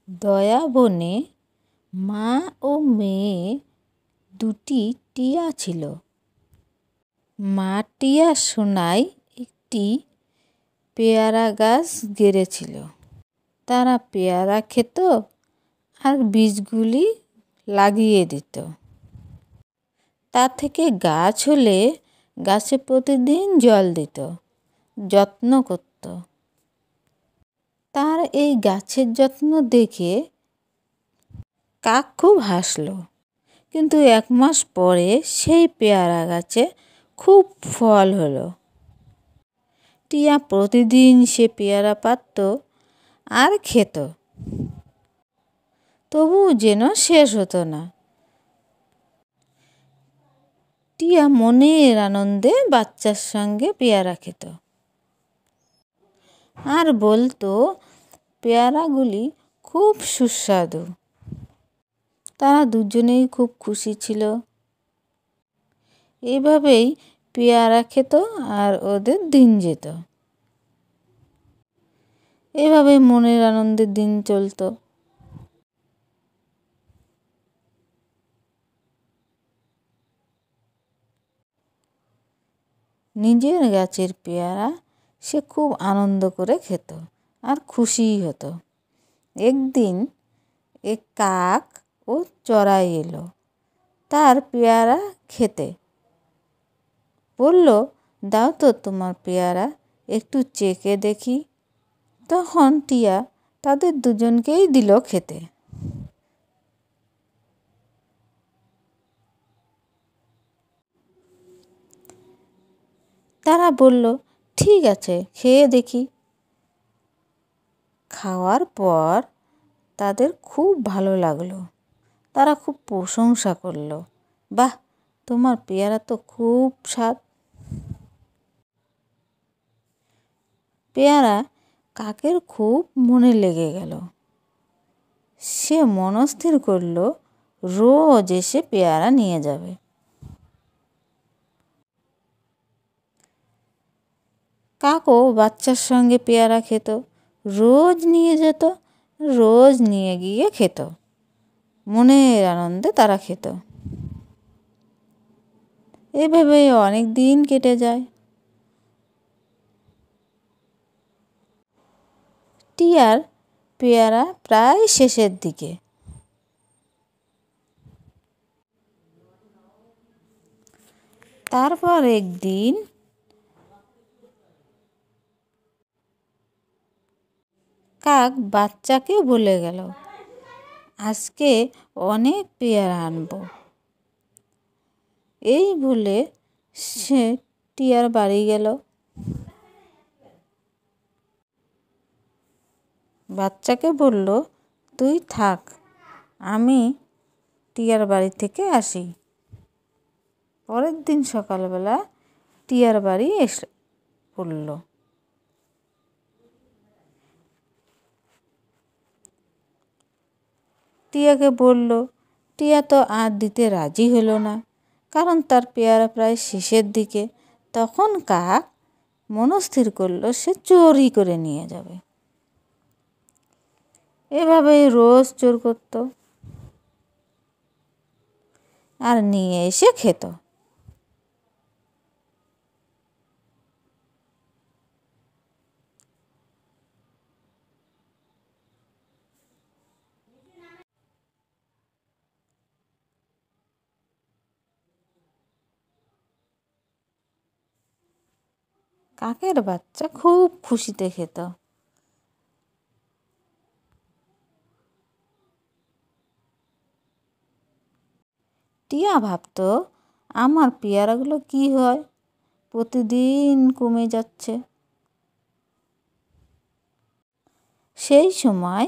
দয়া বনে মা ও মেয়ে দুটি টিয়া ছিল। মা টিয়া সোনায় একটি পেয়ারা গাছ গেড়েছিল। তারা পেয়ারা খেত আর বীজগুলি লাগিয়ে দিত। তা থেকে গাছ হলে গাছে প্রতিদিন জল দিত, যত্ন করত। তার এই গাছের যত্ন দেখে কাক খুব হাসল। কিন্তু 1 মাস পরে সেই পেয়ারা গাছে খুব ফল হলো। টিয়া প্রতিদিন সে পেয়ারা পাড়ত আর খেত, তবুও যেন শেষ হতো না। টিয়া মনের আনন্দে বাচ্চার সঙ্গে পেয়ারা খেত আর বলতো পেয়ারাগুলি খুব সুস্বাদু। তারা দুজনেই খুব খুশি ছিল। এভাবেই পেয়ারা খেত আর ওদের দিন যেত। এভাবেই মনের আনন্দে দিন চলত। নিজের গাছের পেয়ারা সে খুব আনন্দ করে খেত আর খুশিই হতো। একদিন এক কাক ও চড়াই এলো তার পেয়ারা খেতে। বলল, দাও তো তোমার পেয়ারা, একটু চেখে দেখি। তখন টিয়া তাদের দুজনকেই দিল খেতে। তারা বলল, ঠিক আছে, খেয়ে দেখি। খাওয়ার পর তাদের খুব ভালো লাগলো। তারা খুব প্রশংসা করলো, বাহ, তোমার পেয়ারা তো খুব স্বাদ। পেয়ারা কাকের খুব মনে লেগে গেল। সে মনস্থির করলো রোজ এসে পেয়ারা নিয়ে যাবে। কাকও বাচ্চার সঙ্গে পেয়ারা খেত, রোজ নিয়ে যেত, রোজ নিয়ে গিয়ে খেত। মনের আনন্দে তারা খেত। এভাবে অনেক দিন কেটে যায়। টিয়ার পেয়ারা প্রায় শেষের দিকে। তারপর একদিন কাক বাচ্চাকে বলে গেল, আজকে অনেক পেয়ারা আনবো। এই বলে সে টিয়ার বাড়ি গেল। বাচ্চাকে বলল, তুই থাক, আমি টিয়ার বাড়ি থেকে আসি। পরের দিন সকালবেলা টিয়ার বাড়ি এসে পড়ল। টিয়াকে বলল, টিয়া তো আর দিতে রাজি হলো না, কারণ তার পেয়ারা প্রায় শেষের দিকে। তখন কাক মনস্থির করলো সে চুরি করে নিয়ে যাবে। এভাবেই রোজ চোর করত আর নিয়ে এসে খেত। কাকের বাচ্চা খুব খুশিতে খেত। টিয়া ভাবত, আমার পেয়ারাগুলো কি হয়, প্রতিদিন কমে যাচ্ছে। সেই সময়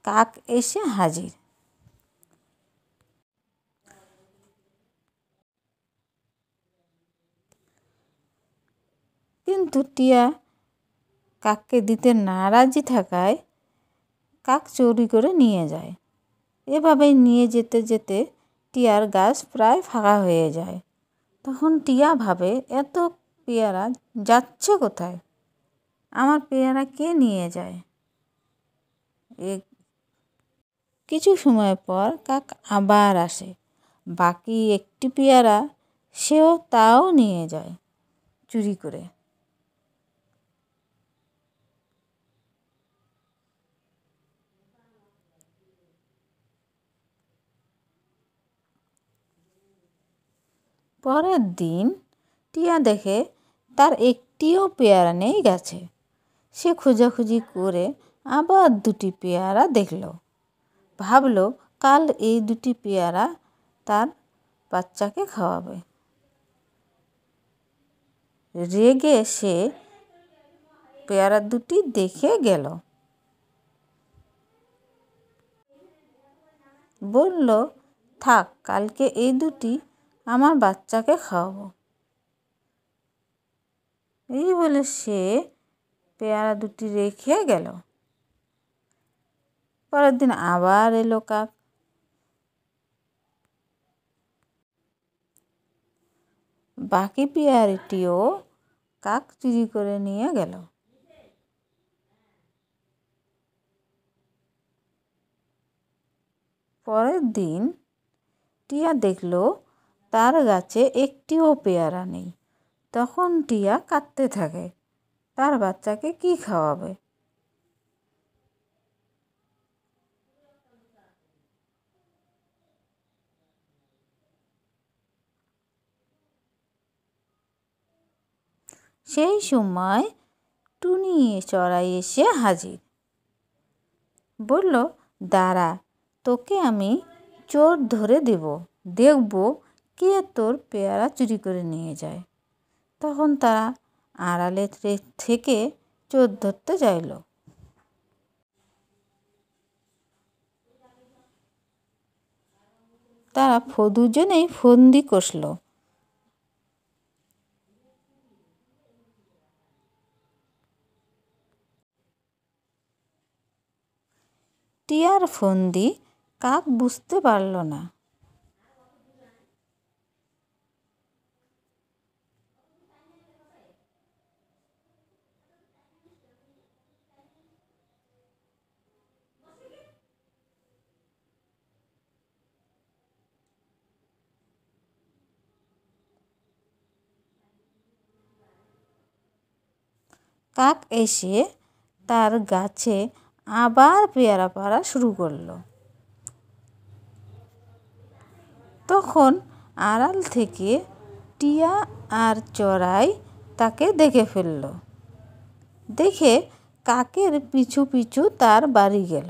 কাক এসে হাজির। কিন্তু টিয়া কাককে দিতে না রাজি থাকায় কাক চুরি করে নিয়ে যায়। এভাবেই নিয়ে যেতে যেতে টিয়ার গাছ প্রায় ফাঁকা হয়ে যায়। তখন টিয়া ভাবে, এত পেয়ারা যাচ্ছে কোথায়, আমার পেয়ারা কে নিয়ে যায়। কিছু সময় পর কাক আবার আসে। বাকি একটি পেয়ারা সেও তাও নিয়ে যায় চুরি করে। পরের দিন টিয়া দেখে তার একটিও পেয়ারা নেই গাছে। সে খোঁজাখুঁজি করে আবার দুটি পেয়ারা দেখল। ভাবল কাল এই দুটি পেয়ারা তার বাচ্চাকে খাওয়াবে। রেগে সে পেয়ারা দুটি দেখে গেল, বলল, থাক, কালকে এই দুটি আমার বাচ্চাকে খাওয়াবো। এই বলে সে পেয়ারা দুটি রেখে গেল। পরের দিন আবার এলো কাক। বাকি পেয়ারাটিও কাক চুরি করে নিয়ে গেল। পরের দিন টিয়া দেখল তার গাছে একটিও পেয়ারা নেই। তখন টিয়া কাঁদতে থাকে, তার বাচ্চাকে কি খাওয়াবে। সেই সময় টুনি চড়াই এসে হাজির। বলল, দাঁড়া, তোকে আমি চোর ধরে দেব, দেখব কে তোর পেয়ারা চুরি করে নিয়ে যায়। তখন তারা আড়ালে থেকে চোর ধরতে চাইল। তারা দুজনেই ফন্দি কষল। টিয়ার ফন্দি কাক বুঝতে পারল না। কাক এসে তার গাছে আবার পেয়ারা পাড়া শুরু করলো। তখন আড়াল থেকে টিয়া আর চড়াই তাকে দেখে ফেলল। দেখে কাকের পিছু পিছু তার বাড়ি গেল।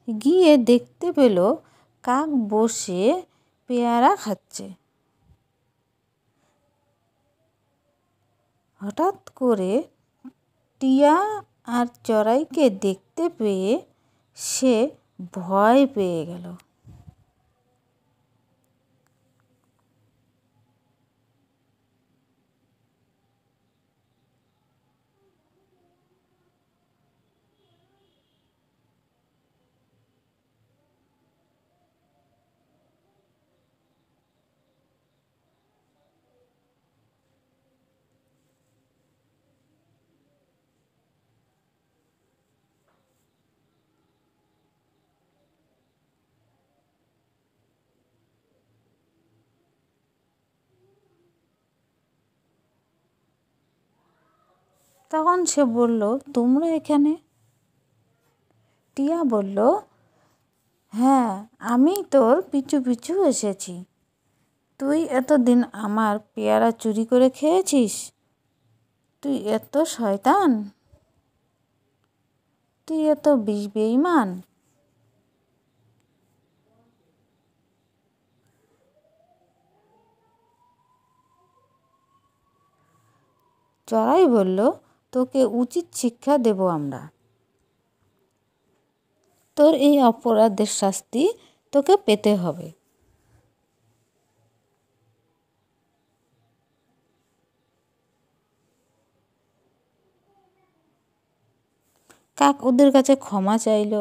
গিয়ে দেখতে পেল কাক বসে পেয়ারা খাচ্ছে। হঠাৎ করে টিয়া আর চড়াইকে দেখতে পেয়ে সে ভয় পেয়ে গেল। তখন সে বলল, তোমরা এখানে? টিয়া বলল, হ্যাঁ, আমি তোর পিছু পিছু এসেছি। তুই এতদিন আমার পেয়ারা চুরি করে খেয়েছিস? তুই এত শয়তান? তুই এত বেঈমান? চড়াই বলল, তোকে উচিত শিক্ষা দেব আমরা। তোর এই অপরাধের শাস্তি তোকে পেতে হবে। কাক ওদের কাছে ক্ষমা চাইল।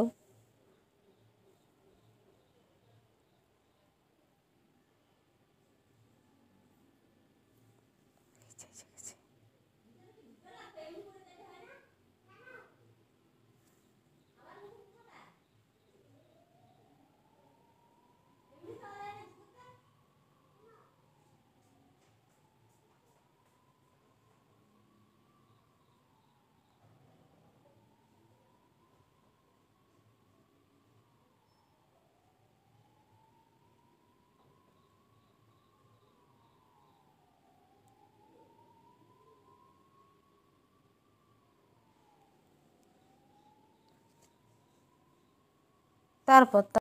তারপর